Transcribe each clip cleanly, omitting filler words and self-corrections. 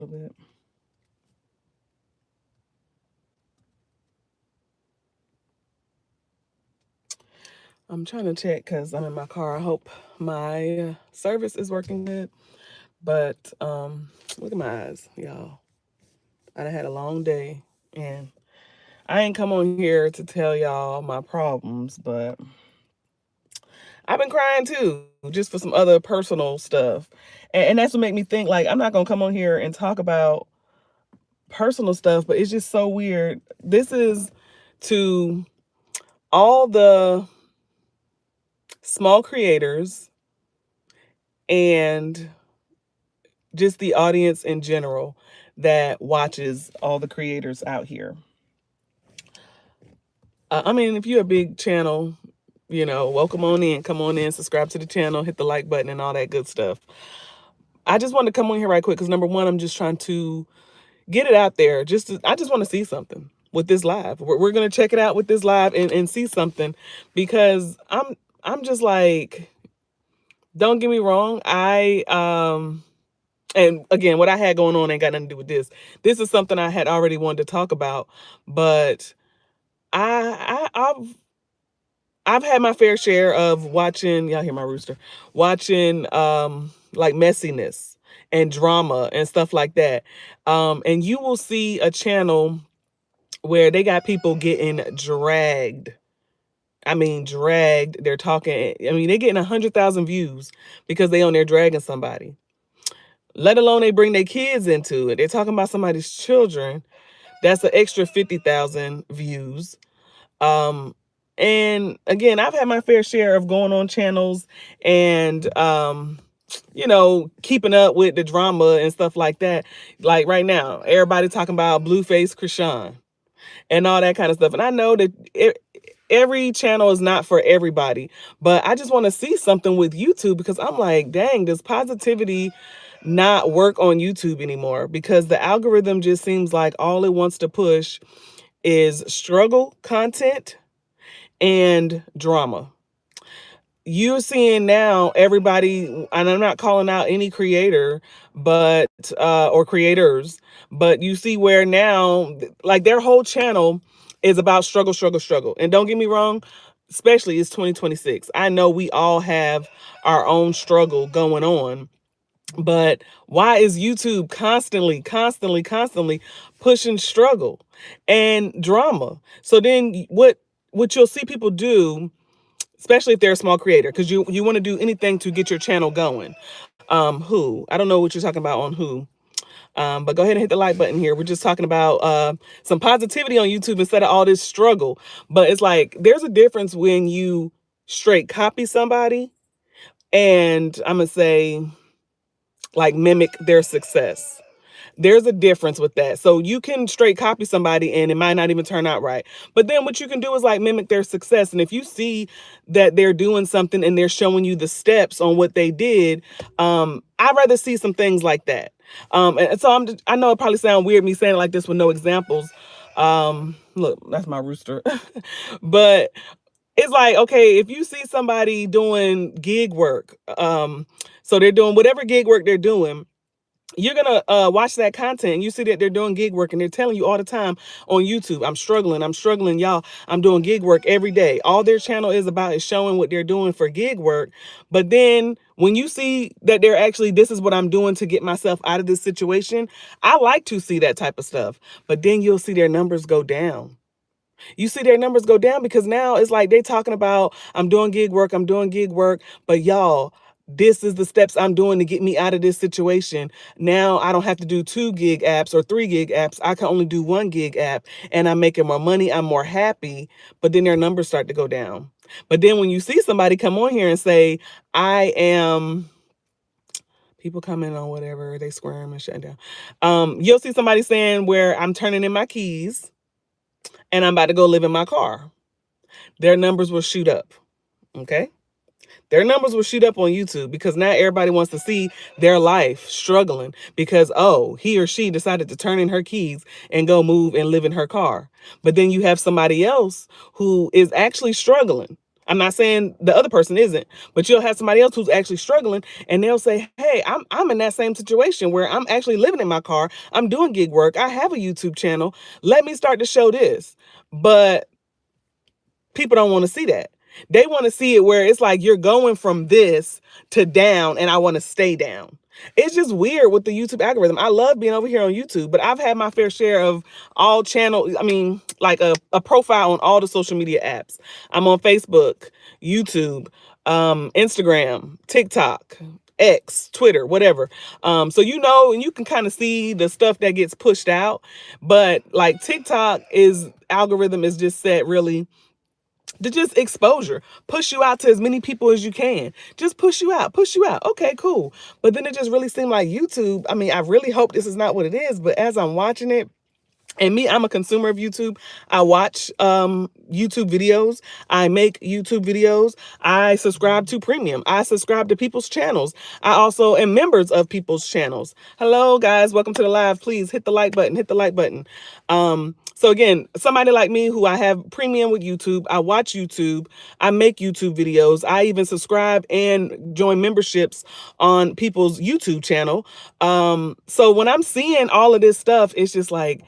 bit. I'm trying to check because I'm in my car. I hope my service is working good. But look at my eyes, y'all. I done had a long day, and I ain't come on here to tell y'all my problems, but I've been crying too, just for some other personal stuff. And that's what made me think, like, I'm not gonna come on here and talk about personal stuff, but it's just so weird. This is to all the small creators and just the audience in general that watches all the creators out here. I mean, if you're a big channel, welcome on in, come on in, subscribe to the channel, hit the like button and all that good stuff. I just wanted to come on here right quick because number one, I'm just trying to get it out there. I just want to see something with this live. We're gonna check it out with this live and see something, because I'm just like, don't get me wrong, and again, what I had going on ain't got nothing to do with this. This is something I had already wanted to talk about, but I've had my fair share of watching, y'all hear my rooster, watching like messiness and drama and stuff like that. And you will see a channel where they got people getting dragged. I mean, dragged. They're talking, I mean, they're getting 100,000 views because they on there dragging somebody. Let alone they bring their kids into it. They're talking about somebody's children. That's an extra 50,000 views. And again, I've had my fair share of going on channels and, keeping up with the drama and stuff like that. Like right now, everybody talking about Blueface Krishan and all that kind of stuff. And I know that every channel is not for everybody, but I just want to see something with YouTube, because I'm like, dang, does positivity not work on YouTube anymore? Because the algorithm just seems like all it wants to push is struggle content and drama. You're seeing now everybody, and I'm not calling out any creator, but or creators, but you see where now, like, their whole channel is about struggle, struggle, struggle. And don't get me wrong, especially it's 2026. I know we all have our own struggle going on, but why is YouTube constantly, constantly, constantly pushing struggle and drama? So then what you'll see people do, especially if they're a small creator, because you want to do anything to get your channel going. Who? I don't know what you're talking about on who. But go ahead and hit the like button here. We're just talking about some positivity on YouTube instead of all this struggle. But it's like, there's a difference when you straight copy somebody and I'm going to say, like, mimic their success. There's a difference with that. So you can straight copy somebody and it might not even turn out right. But then what you can do is like mimic their success. And if you see that they're doing something and they're showing you the steps on what they did, I'd rather see some things like that. And so I know it probably sounds weird me saying it like this with no examples. Look, that's my rooster. But it's like, okay, if you see somebody doing gig work, so they're doing whatever gig work they're doing, you're gonna watch that content and you see that they're doing gig work and they're telling you all the time on YouTube, I'm struggling, y'all. I'm doing gig work every day. All their channel is about is showing what they're doing for gig work. But then when you see that they're actually, this is what I'm doing to get myself out of this situation, I like to see that type of stuff. But then you'll see their numbers go down. You see their numbers go down because now it's like they talking about, I'm doing gig work, but y'all, this is the steps I'm doing to get me out of this situation. Now I don't have to do 2 gig apps or 3 gig apps. I can only do 1 gig app and I'm making more money. I'm more happy, but then their numbers start to go down. But then when you see somebody come on here and say, I am, people comment on whatever, they squirm and shut down. You'll see somebody saying where I'm turning in my keys and I'm about to go live in my car. Their numbers will shoot up. Okay. Their numbers will shoot up on YouTube because now everybody wants to see their life struggling because, oh, he or she decided to turn in her keys and go move and live in her car. But then you have somebody else who is actually struggling. I'm not saying the other person isn't, but you'll have somebody else who's actually struggling, and they'll say, hey, I'm in that same situation where I'm actually living in my car. I'm doing gig work. I have a YouTube channel. Let me start to show this. But people don't want to see that. They want to see it where it's like you're going from this to down, and I want to stay down. It's just weird with the YouTube algorithm. I love being over here on YouTube, but I've had my fair share of all channel. I mean, like a profile on all the social media apps. I'm on Facebook, YouTube, Instagram, TikTok, X, Twitter, whatever. So you know, and you can kind of see the stuff that gets pushed out. But like TikTok algorithm is just set really to just exposure, push you out to as many people as you can. Just push you out, push you out. Okay, cool. But then it just really seemed like YouTube. I mean, I really hope this is not what it is, but as I'm watching it, and me, I'm a consumer of YouTube. I watch YouTube videos. I make YouTube videos. I subscribe to premium. I subscribe to people's channels. I also am members of people's channels. Hello, guys. Welcome to the live. Please hit the like button. Hit the like button. So again, somebody like me who I have premium with YouTube, I watch YouTube, I make YouTube videos. I even subscribe and join memberships on people's YouTube channel. So when I'm seeing all of this stuff, it's just like,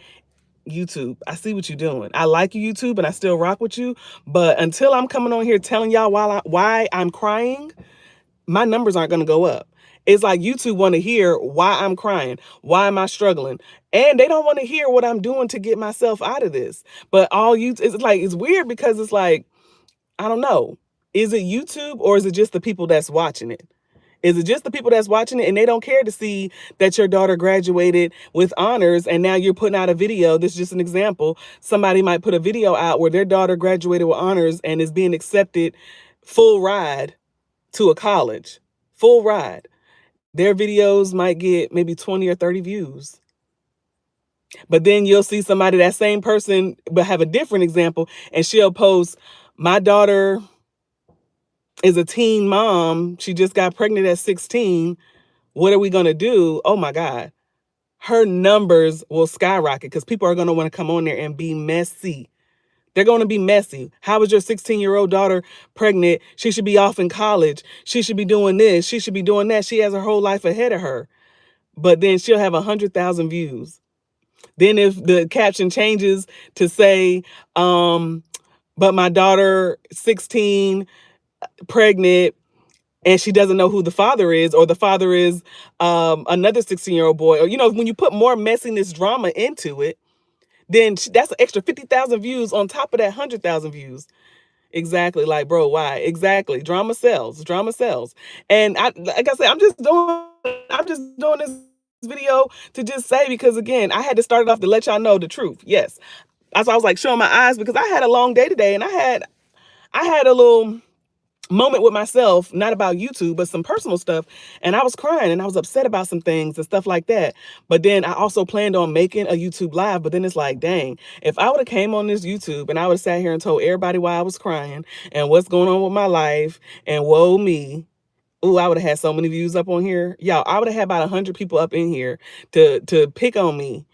YouTube, I see what you're doing. I like you, YouTube, and I still rock with you. But until I'm coming on here telling y'all why I'm crying, my numbers aren't going to go up. It's like YouTube want to hear why I'm crying. Why am I struggling? And they don't want to hear what I'm doing to get myself out of this. But it's weird because it's like, I don't know. Is it YouTube or is it just the people that's watching it? Is it just the people that's watching it and they don't care to see that your daughter graduated with honors and now you're putting out a video? This is just an example. Somebody might put a video out where their daughter graduated with honors and is being accepted full ride to a college. Full ride. Their videos might get maybe 20 or 30 views. But then you'll see somebody, that same person, but have a different example, and she'll post, my daughter is a teen mom. She just got pregnant at 16. What are we going to do? Oh my God. Her numbers will skyrocket because people are going to want to come on there and be messy. They're going to be messy. How is your 16-year-old daughter pregnant? She should be off in college. She should be doing this. She should be doing that. She has her whole life ahead of her. But then she'll have 100,000 views. Then if the caption changes to say, but my daughter, 16, pregnant, and she doesn't know who the father is, or the father is another 16-year-old boy, or, you know, when you put more messiness drama into it, then that's an extra 50,000 views on top of that 100,000 views. Exactly. Like, bro, why? Exactly. Drama sells. Drama sells. And like I said, I'm just doing this video to just say, because again, I had to start it off to let y'all know the truth. Yes. That's why I was like showing my eyes, because I had a long day today, and I had a little moment with myself, not about YouTube, but some personal stuff. And I was crying and I was upset about some things and stuff like that. But then I also planned on making a YouTube live. But then it's like, dang, if I would have came on this YouTube and I would have sat here and told everybody why I was crying and what's going on with my life and woe me. Ooh, I would have had so many views up on here. Y'all, I would have had about 100 people up in here to pick on me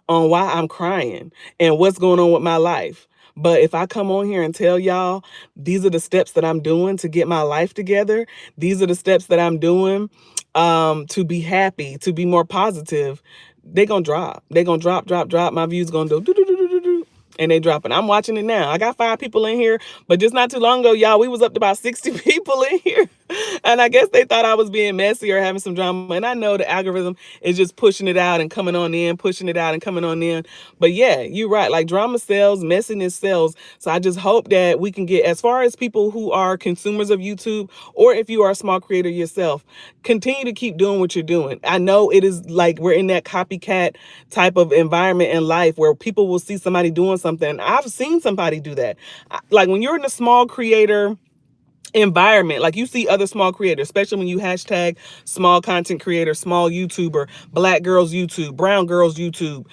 on why I'm crying and what's going on with my life. But if I come on here and tell y'all, these are the steps that I'm doing to get my life together, these are the steps that I'm doing to be happy, to be more positive, they're going to drop. They're going to drop. My views going to do. And they dropping. I'm watching it now. I got 5 people in here, but just not too long ago, y'all, we was up to about 60 people in here. And I guess they thought I was being messy or having some drama. And I know the algorithm is just pushing it out and coming on in, pushing it out and coming on in. But yeah, you're right. Like, drama sells, messiness sells. So I just hope that we can get, as far as people who are consumers of YouTube, or if you are a small creator yourself, continue to keep doing what you're doing. I know it is like we're in that copycat type of environment in life where people will see somebody doing something. I've seen somebody do that. Like, when you're in a small creator environment, like, you see other small creators, especially when you hashtag small content creator, small YouTuber, black girls YouTube, brown girls YouTube,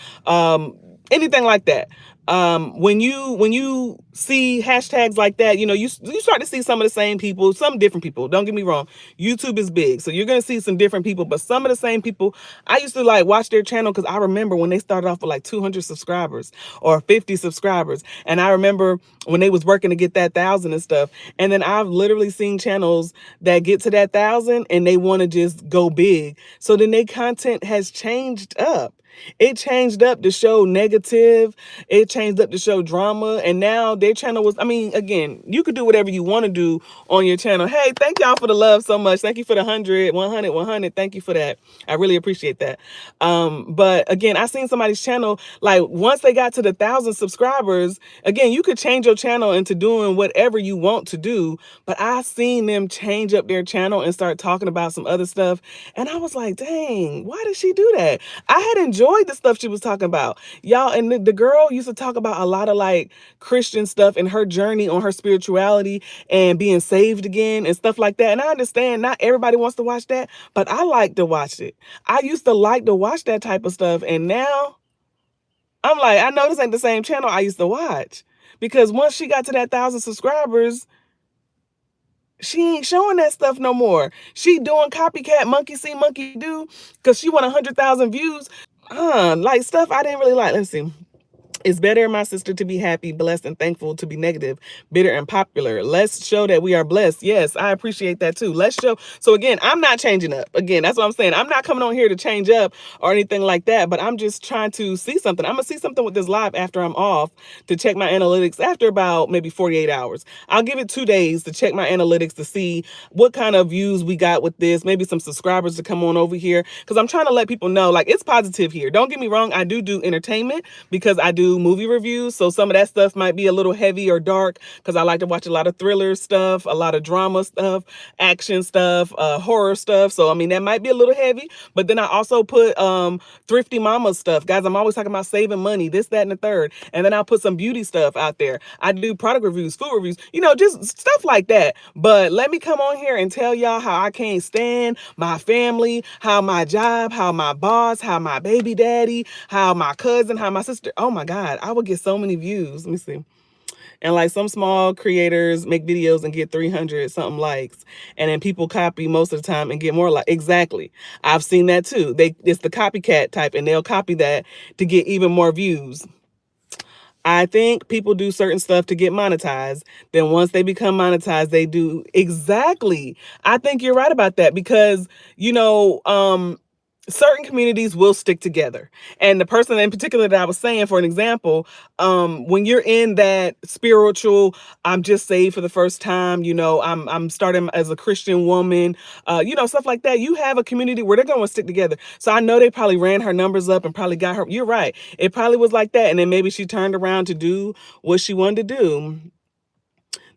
anything like that. When you see hashtags like that, you start to see some of the same people, some different people. Don't get me wrong, YouTube is big, so you're gonna see some different people, but some of the same people. I used to like watch their channel because I remember when they started off with like 200 subscribers or 50 subscribers, and I remember when they was working to get that 1,000 and stuff. And then I've literally seen channels that get to that 1,000 and they want to just go big, so then their content has changed up. It changed up to show negative. It changed up to show drama. And now their channel was, I mean, again, you could do whatever you want to do on your channel. Hey, thank y'all for the love so much. Thank you for the 100, 100, 100. Thank you for that. I really appreciate that. But again, I seen somebody's channel, like once they got to the 1,000 subscribers, again, you could change your channel into doing whatever you want to do. But I seen them change up their channel and start talking about some other stuff. And I was like, dang, why did she do that? I had enjoyed the stuff she was talking about. Y'all, and the girl used to talk about a lot of like Christian stuff and her journey on her spirituality and being saved again and stuff like that. And I understand not everybody wants to watch that, but I like to watch it. I used to like to watch that type of stuff. And now I'm like, I know this ain't the same channel I used to watch, because once she got to that 1,000 subscribers, she ain't showing that stuff no more. She doing copycat monkey see, monkey do, because she want 100,000 views. Like stuff I didn't really like. Let's see. It's better, my sister, to be happy, blessed, and thankful to be negative, bitter, and popular. Let's show that we are blessed. Yes, I appreciate that too. Let's show. So again, I'm not changing up. Again, that's what I'm saying. I'm not coming on here to change up or anything like that, but I'm just trying to see something. I'm going to see something with this live after I'm off, to check my analytics after about maybe 48 hours. I'll give it 2 days to check my analytics to see what kind of views we got with this, maybe some subscribers to come on over here, because I'm trying to let people know, like, it's positive here. Don't get me wrong. I do entertainment because I do movie reviews, so some of that stuff might be a little heavy or dark because I like to watch a lot of thriller stuff, a lot of drama stuff, action stuff, horror stuff. So I mean, that might be a little heavy, but then I also put thrifty mama stuff. Guys, I'm always talking about saving money, this, that, and the third. And then I'll put some beauty stuff out there. I do product reviews, food reviews, just stuff like that. But let me come on here and tell y'all how I can't stand my family, how my job, how my boss, how my baby daddy, how my cousin, how my sister. Oh my God, I would get so many views. Let me see. And like some small creators make videos and get 300 something likes, and then people copy most of the time and get more like. Exactly. I've seen that too. It's the copycat type, and they'll copy that to get even more views. I think people do certain stuff to get monetized. Then once they become monetized, they do. Exactly. I think you're right about that, because, certain communities will stick together. And the person in particular that I was saying, for an example, when you're in that spiritual, I'm just saved for the first time, I'm starting as a Christian woman, stuff like that. You have a community where they're going to stick together. So I know they probably ran her numbers up and probably got her. You're right. It probably was like that. And then maybe she turned around to do what she wanted to do.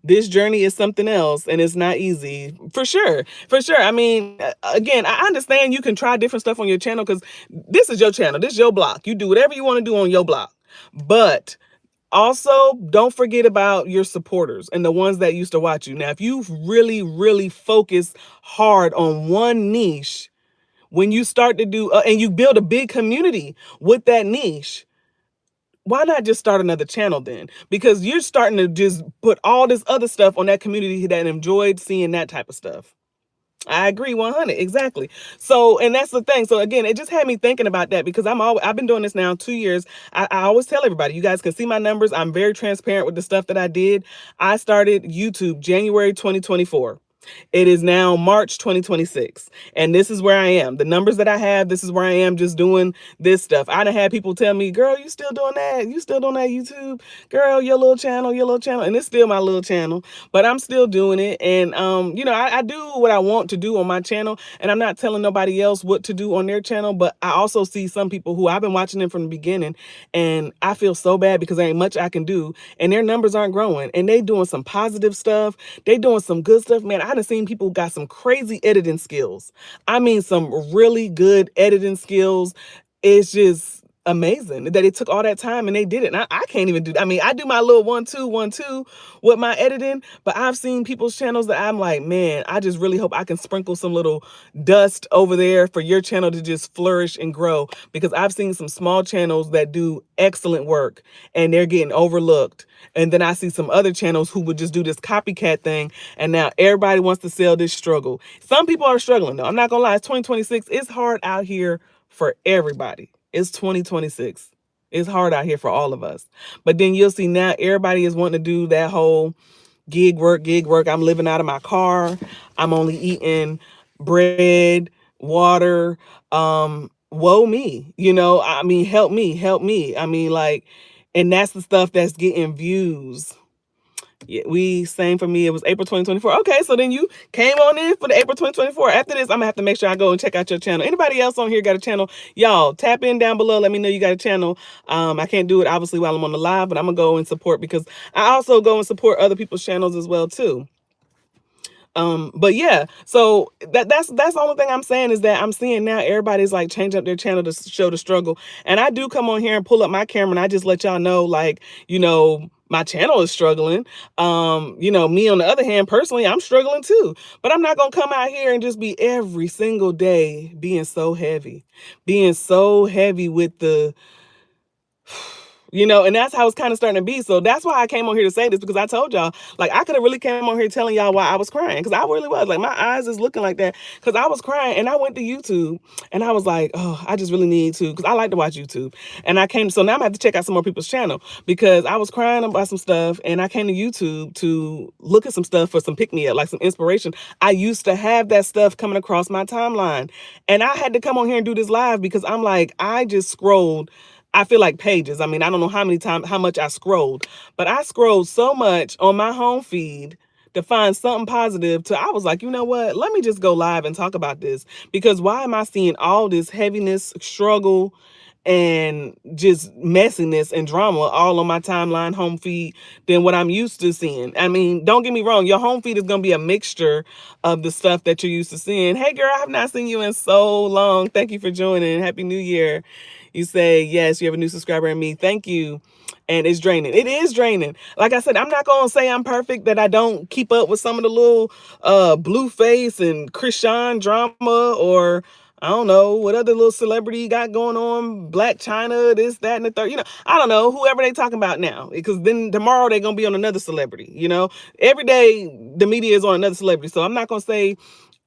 This journey is something else, and it's not easy. For sure. For sure. I mean, again, I understand you can try different stuff on your channel because this is your channel. This is your block. You do whatever you want to do on your block. But also, don't forget about your supporters and the ones that used to watch you. Now, if you really, really focus hard on one niche, when you start to do, and you build a big community with that niche, why not just start another channel then? Because you're starting to just put all this other stuff on that community that enjoyed seeing that type of stuff. I agree 100. Exactly. So, and that's the thing. So again, it just had me thinking about that, because I've been doing this now 2 years. I always tell everybody, you guys can see my numbers. I'm very transparent with the stuff that I did. I started YouTube January 2024. It is now March 2026, and this is where I am. The numbers that I have, this is where I am, just doing this stuff. I done had people tell me, girl, you still doing that? You still doing that YouTube? Girl, your little channel. And it's still my little channel, but I'm still doing it. And, I do what I want to do on my channel, and I'm not telling nobody else what to do on their channel, but I also see some people who I've been watching them from the beginning, and I feel so bad because there ain't much I can do, and their numbers aren't growing, and they doing some positive stuff. They doing some good stuff, man. I done seen people got some crazy editing skills. I mean, some really good editing skills. It's just, amazing that it took all that time and they did it. And I can't even do that. I mean, I do my little 1 2 1 2 with my editing, but I've seen people's channels that I'm like, man, I just really hope I can sprinkle some little dust over there for your channel to just flourish and grow, because I've seen some small channels that do excellent work and they're getting overlooked. And then I see some other channels who would just do this copycat thing, and now everybody wants to sell this struggle. Some people are struggling though. I'm not gonna lie, it's 2026. It's hard out here for everybody. It's 2026. It's hard out here for all of us. But then you'll see now everybody is wanting to do that whole gig work, gig work. I'm living out of my car. I'm only eating bread, water. Woe me, I mean, help me, help me. I mean, like, and that's the stuff that's getting views. Yeah, same for me. It was April 2024. Okay, so then you came on in for the April 2024. After this, I'm gonna have to make sure I go and check out your channel. Anybody else on here got a channel? Y'all tap in down below. Let me know you got a channel. I can't do it obviously while I'm on the live, but I'm gonna go and support, because I also go and support other people's channels as well too. But yeah, so that's the only thing I'm saying, is that I'm seeing now everybody's like changing up their channel to show the struggle. And I do come on here and pull up my camera and I just let y'all know, like, my channel is struggling. Me on the other hand, personally, I'm struggling too. But I'm not gonna come out here and just be every single day being so heavy with the and that's how it's kind of starting to be. So that's why I came on here to say this, because I told y'all, like, I could have really came on here telling y'all why I was crying, because I really was. Like, my eyes is looking like that because I was crying, and I went to YouTube and I was like, oh, I just really need to, because I like to watch YouTube. And I came, so now I'm gonna have to check out some more people's channel, because I was crying about some stuff and I came to YouTube to look at some stuff for some pick-me-up, like some inspiration. I used to have that stuff coming across my timeline, and I had to come on here and do this live because I'm like, I just scrolled, I feel like pages. I mean, I don't know how much I scrolled, but I scrolled so much on my home feed to find something positive I was like, you know what? Let me just go live and talk about this, because why am I seeing all this heaviness, struggle, and just messiness and drama all on my timeline home feed than what I'm used to seeing? I mean, don't get me wrong. Your home feed is going to be a mixture of the stuff that you're used to seeing. Hey girl, I have not seen you in so long. Thank you for joining. Happy New Year. You say, yes, you have a new subscriber in me. Thank you. And it's draining. It is draining. Like I said, I'm not going to say I'm perfect, that I don't keep up with some of the little Blueface and Krishan drama, or I don't know what other little celebrity you got going on, Black China, this, that, and the third. I don't know, whoever they talking about now, because then tomorrow they're going to be on another celebrity. Every day the media is on another celebrity. So I'm not going to say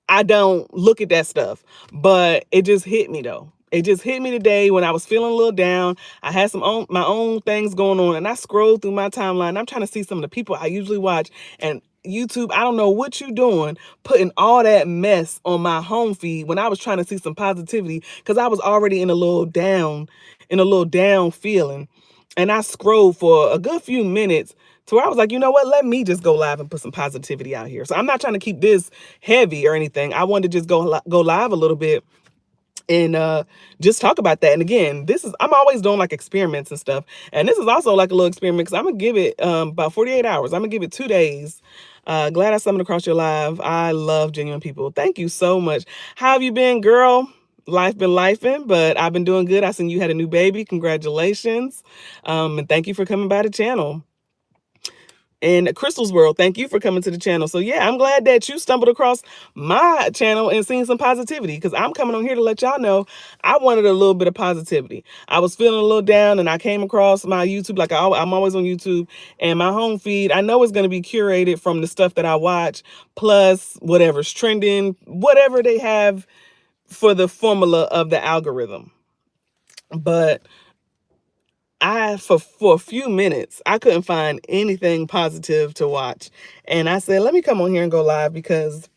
I don't look at that stuff, but it just hit me though. It just hit me today when I was feeling a little down. I had my own things going on, and I scrolled through my timeline. I'm trying to see some of the people I usually watch, and YouTube, I don't know what you're doing, putting all that mess on my home feed when I was trying to see some positivity, because I was already in a little down feeling. And I scrolled for a good few minutes to where I was like, you know what? Let me just go live and put some positivity out here. So I'm not trying to keep this heavy or anything. I wanted to just go live a little bit and just talk about that. And again, I'm always doing like experiments and stuff. And this is also like a little experiment, because I'm going to give it about 48 hours. I'm going to give it 2 days. Glad I stumbled across your live. I love genuine people. Thank you so much. How have you been, girl? Life been lifing, but I've been doing good. I seen you had a new baby. Congratulations. And thank you for coming by the channel. And Crystal's World, thank you for coming to the channel. So yeah, I'm glad that you stumbled across my channel and seen some positivity, because I'm coming on here to let y'all know I wanted a little bit of positivity. I was feeling a little down, and I came across my YouTube, like I'm always on YouTube, and my home feed, I know it's going to be curated from the stuff that I watch, plus whatever's trending, whatever they have for the formula of the algorithm. But for a few minutes, I couldn't find anything positive to watch. And I said, let me come on here and go live, because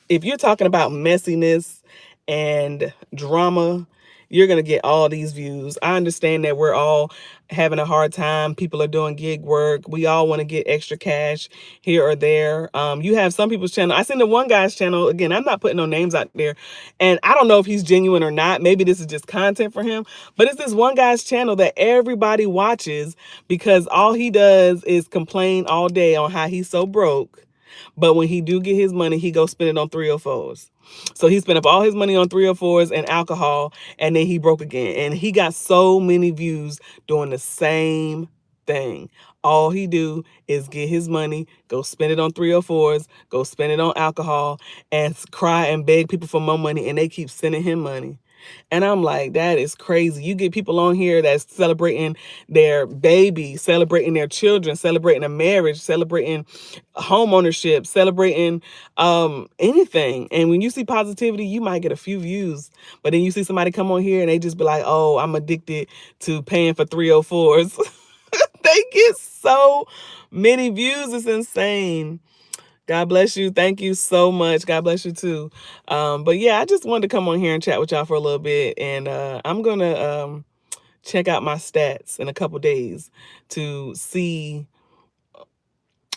if you're talking about messiness and drama, you're going to get all these views. I understand that we're all having a hard time. People are doing gig work. We all want to get extra cash here or there. You have some people's channel. I seen the one guy's channel. Again, I'm not putting no names out there, and I don't know if he's genuine or not. Maybe this is just content for him, but it's this one guy's channel that everybody watches, because all he does is complain all day on how he's so broke. But when he do get his money, he go spend it on 304s. So he spent up all his money on 304s and alcohol, and then he broke again. And he got so many views doing the same thing. All he do is get his money, go spend it on 304s, go spend it on alcohol, and cry and beg people for more money, and they keep sending him money. And I'm like, that is crazy. You get people on here that's celebrating their baby, celebrating their children, celebrating a marriage, celebrating home ownership, celebrating anything. And when you see positivity, you might get a few views. But then you see somebody come on here and they just be like, oh, I'm addicted to paying for 304s. They get so many views. It's insane. God bless you. Thank you so much. God bless you too. But yeah, I just wanted to come on here and chat with y'all for a little bit. And I'm going to check out my stats in a couple days to see.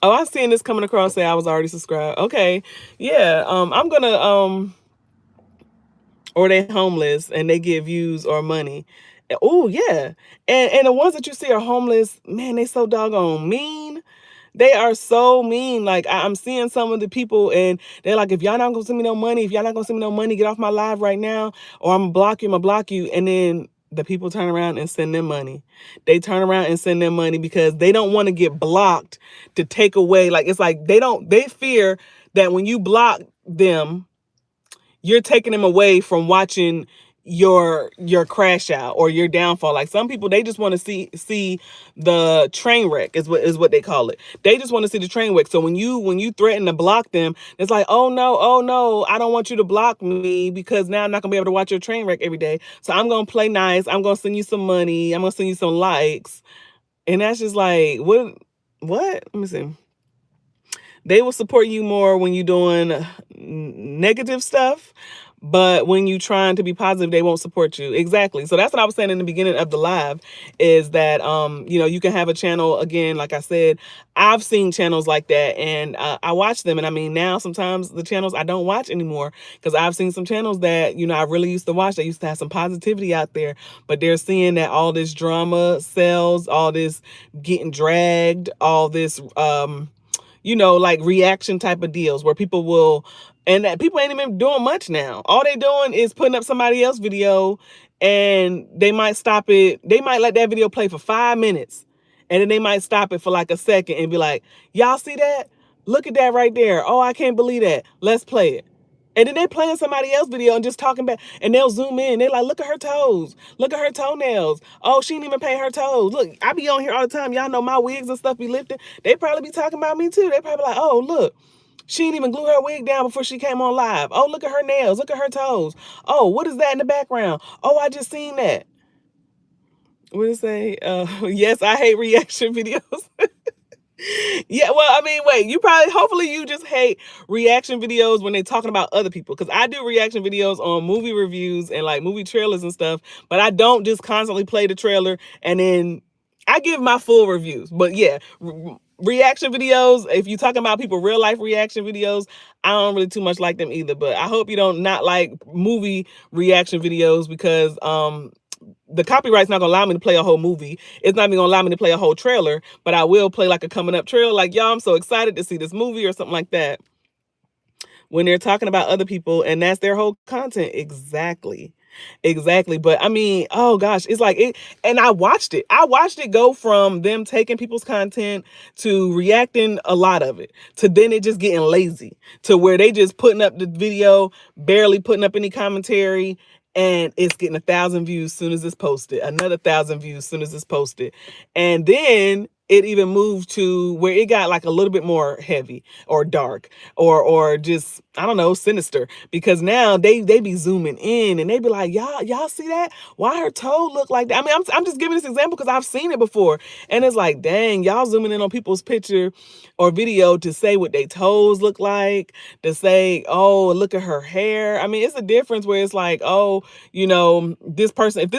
Oh, I'm seeing this coming across, say I was already subscribed. Okay. Yeah. I'm going to, or they homeless and they get views or money. Oh yeah. And the ones that you see are homeless, man, they so doggone mean. They are so mean. Like I'm seeing some of the people and they're like, if y'all not gonna send me no money, if y'all not gonna send me no money, get off my live right now, or I'm gonna block you, I'm gonna block you. And then the people turn around and send them money. They turn around and send them money because they don't want to get blocked to take away. Like it's like they fear that when you block them, you're taking them away from watching your crash out or your downfall. Like some people, they just want to see the train wreck is what they call it. They just want to see the train wreck. So when you threaten to block them, it's like, oh no, I don't want you to block me because now I'm not gonna be able to watch your train wreck every day. So I'm gonna play nice. I'm gonna send you some money. I'm gonna send you some likes. And that's just like, what? Let me see. They will support you more when you're doing negative stuff, but when you trying to be positive, they won't support you. Exactly. So that's what I was saying in the beginning of the live is that, you can have a channel again. Like I said, I've seen channels like that and I watch them. And I mean, now sometimes the channels I don't watch anymore because I've seen some channels that, I really used to watch. They used to have some positivity out there, but they're seeing that all this drama sells, all this getting dragged, all this, like reaction type of deals where people will, and that people ain't even doing much now. All they doing is putting up somebody else's video and they might stop it. They might let that video play for 5 minutes and then they might stop it for like a second and be like, y'all see that? Look at that right there. Oh, I can't believe that. Let's play it. And then they playing somebody else's video and just talking back and they'll zoom in. They're like, look at her toes. Look at her toenails. Oh, she didn't even paint her toes. Look, I be on here all the time. Y'all know my wigs and stuff be lifted. They probably be talking about me too. They probably like, oh, look, she didn't even glue her wig down before she came on live. Oh, look at her nails. Look at her toes. Oh, what is that in the background? Oh, I just seen that. What did it say? Yes, I hate reaction videos. Yeah, well, I mean, wait, hopefully you just hate reaction videos when they're talking about other people. Because I do reaction videos on movie reviews and like movie trailers and stuff. But I don't just constantly play the trailer and then I give my full reviews. But yeah, reaction videos, if you're talking about people, real life reaction videos, I don't really too much like them either. But I hope you don't not like movie reaction videos because, the copyright's not gonna allow me to play a whole movie. It's not even gonna allow me to play a whole trailer, but I will play like a coming up trailer. Like, y'all, I'm so excited to see this movie or something like that. When they're talking about other people and that's their whole content. Exactly. But I mean, oh gosh, it's like it. And I watched it go from them taking people's content to reacting a lot of it to then it just getting lazy to where they just putting up the video, barely putting up any commentary, and it's getting 1,000 views soon as it's posted, another 1,000 views soon as it's posted. And then it even moved to where it got like a little bit more heavy or dark or just, I don't know, sinister, because now they be zooming in and they be like, y'all see that? Why her toe look like that? I mean, I'm just giving this example because I've seen it before. And it's like, dang, y'all zooming in on people's picture or video to say what they toes look like, to say, oh, look at her hair. I mean, it's a difference where it's like, oh, if this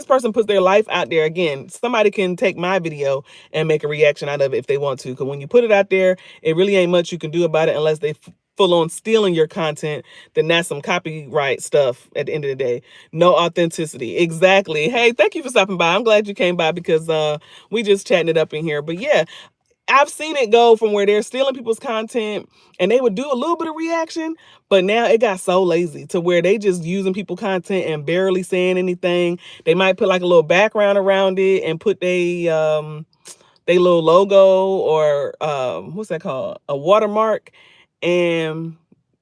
person puts their life out there, again, somebody can take my video and make a reaction out of it if they want to. Because when you put it out there, it really ain't much you can do about it unless they full on stealing your content. Then that's some copyright stuff at the end of the day. No authenticity. Exactly. Hey, thank you for stopping by. I'm glad you came by because we just chatting it up in here. But yeah, I've seen it go from where they're stealing people's content and they would do a little bit of reaction, but now it got so lazy to where they just using people content and barely saying anything. They might put like a little background around it and put they little logo or what's that called? A watermark. And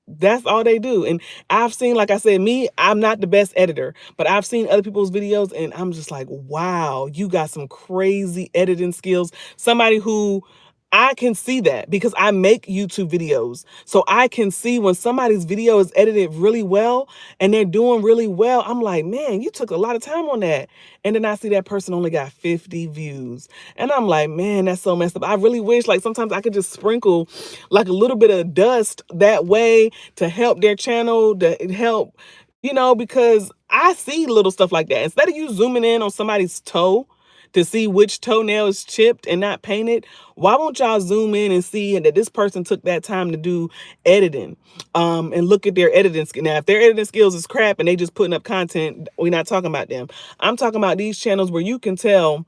that's all they do. And I've seen, like I said, I'm not the best editor, but I've seen other people's videos and I'm just like, wow, you got some crazy editing skills. Somebody who I can see that because I make YouTube videos. So I can see when somebody's video is edited really well and they're doing really well. I'm like, man, you took a lot of time on that. And then I see that person only got 50 views. And I'm like, man, that's so messed up. I really wish like sometimes I could just sprinkle like a little bit of dust that way to help their channel, to help, because I see little stuff like that. Instead of you zooming in on somebody's toe to see which toenail is chipped and not painted, why won't y'all zoom in and see that this person took that time to do editing, and look at their editing skill. Now, if their editing skills is crap and they just putting up content, we're not talking about them. I'm talking about these channels where you can tell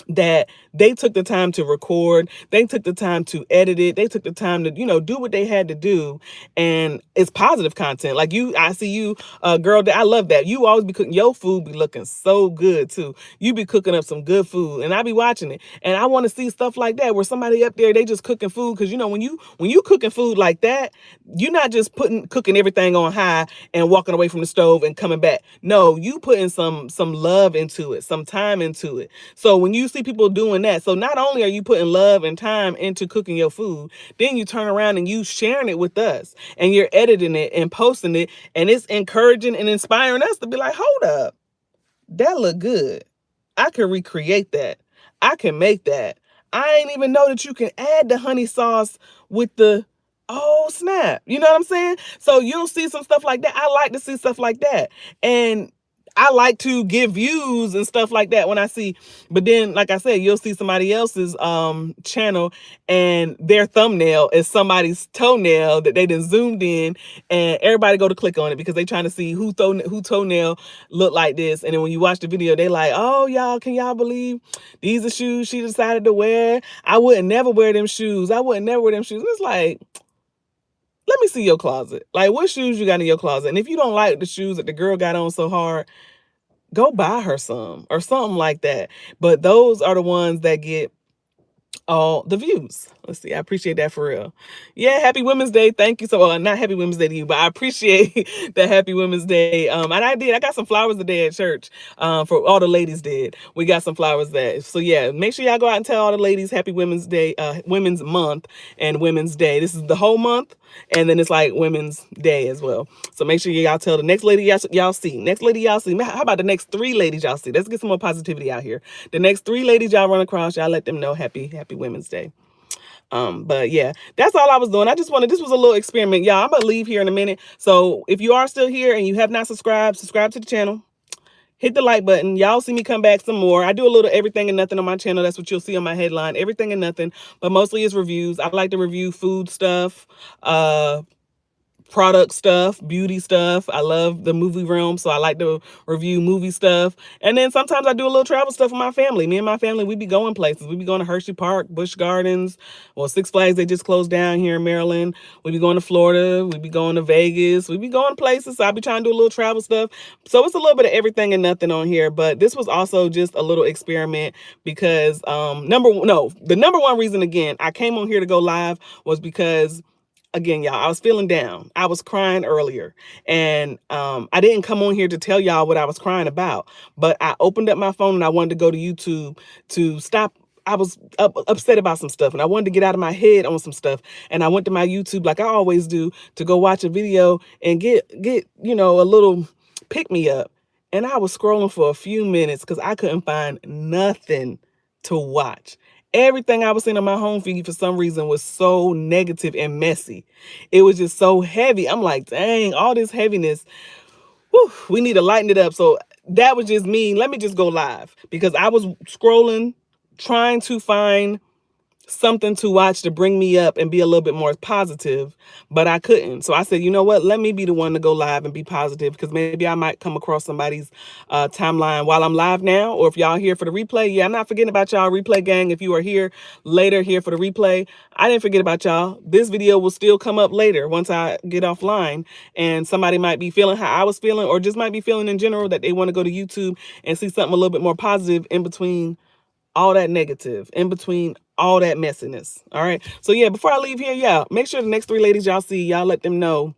that they took the time to record, they took the time to edit it, they took the time to, do what they had to do, and it's positive content. Like I see you, girl, I love that. You always be cooking, your food be looking so good too. You be cooking up some good food, and I be watching it, and I want to see stuff like that where somebody up there, they just cooking food, because when you cooking food like that, you're not just cooking everything on high and walking away from the stove and coming back. No, you putting some love into it, some time into it. So when you see people doing that, so not only are you putting love and time into cooking your food, then you turn around and you sharing it with us and you're editing it and posting it, and it's encouraging and inspiring us to be like, hold up, that look good. I can recreate that. I can make that. I ain't even know that you can add the honey sauce with the, oh snap. You know what I'm saying? So you'll see some stuff like that. I like to see stuff like that. And I like to give views and stuff like that when I see, but then like I said, you'll see somebody else's channel and their thumbnail is somebody's toenail that they done zoomed in, and everybody go to click on it because they trying to see who toenail look like this. And then when you watch the video, they like, oh y'all, can y'all believe these are shoes she decided to wear? I wouldn't never wear them shoes. I wouldn't never wear them shoes. And it's like, let me see your closet. Like, what shoes you got in your closet? And if you don't like the shoes that the girl got on so hard, go buy her some or something like that. But those are the ones that get all the views. Let's see. I appreciate that for real. Yeah, happy Women's Day. Thank you. So not happy Women's Day to you, but I appreciate the happy Women's Day. And I got some flowers today at church. For all the ladies did. We got some flowers there. So yeah, make sure y'all go out and tell all the ladies happy Women's Day, Women's Month and Women's Day. This is the whole month, and then it's like Women's Day as well. So make sure y'all tell the next lady y'all see. Next lady y'all see. How about the next 3 ladies y'all see? Let's get some more positivity out here. The next 3 ladies y'all run across, y'all let them know happy Women's Day. But yeah, that's all I was doing. This was a little experiment. Y'all, I'm gonna leave here in a minute. So if you are still here and you have not subscribed, subscribe to the channel. Hit the like button. Y'all see me come back some more. I do a little everything and nothing on my channel. That's what you'll see on my headline. Everything and nothing, but mostly it's reviews. I like to review food stuff, product stuff, beauty stuff. I love the movie realm, so I like to review movie stuff. And then sometimes I do a little travel stuff with my family. Me and my family, we be going places. We be going to Hershey Park, Busch Gardens, well, Six Flags, they just closed down here in Maryland. We be going to Florida. We be going to Vegas. We be going places. So I be trying to do a little travel stuff. So it's a little bit of everything and nothing on here. But this was also just a little experiment because the number one reason, again, I came on here to go live was because, again, y'all, I was feeling down. I was crying earlier, and I didn't come on here to tell y'all what I was crying about, but I opened up my phone and I wanted to go to YouTube to stop. I was upset about some stuff and I wanted to get out of my head on some stuff. And I went to my YouTube like I always do to go watch a video and get a little pick me up. And I was scrolling for a few minutes because I couldn't find nothing to watch. Everything I was seeing on my home feed for some reason was so negative and messy. It was just so heavy. I'm like, dang, all this heaviness. Whew, we need to lighten it up. So that was just me. Let me just go live because I was scrolling, trying to find something to watch to bring me up and be a little bit more positive, but I couldn't. So I said, you know what? Let me be the one to go live and be positive, because maybe I might come across somebody's timeline while I'm live now, or if y'all here for the replay. Yeah, I'm not forgetting about y'all, replay gang. If you are here later here for the replay, I didn't forget about y'all. This video will still come up later once I get offline, and somebody might be feeling how I was feeling, or just might be feeling in general that they want to go to YouTube and see something a little bit more positive in between all that negative, in between all that messiness. All right. So yeah, before I leave here, yeah, make sure the next 3 ladies y'all see, y'all let them know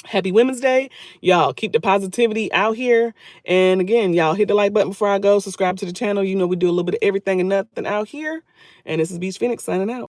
Happy Women's Day. Y'all keep the positivity out here. And again, y'all hit the like button before I go. Subscribe to the channel. You know we do a little bit of everything and nothing out here. And this is Beachphoenix signing out.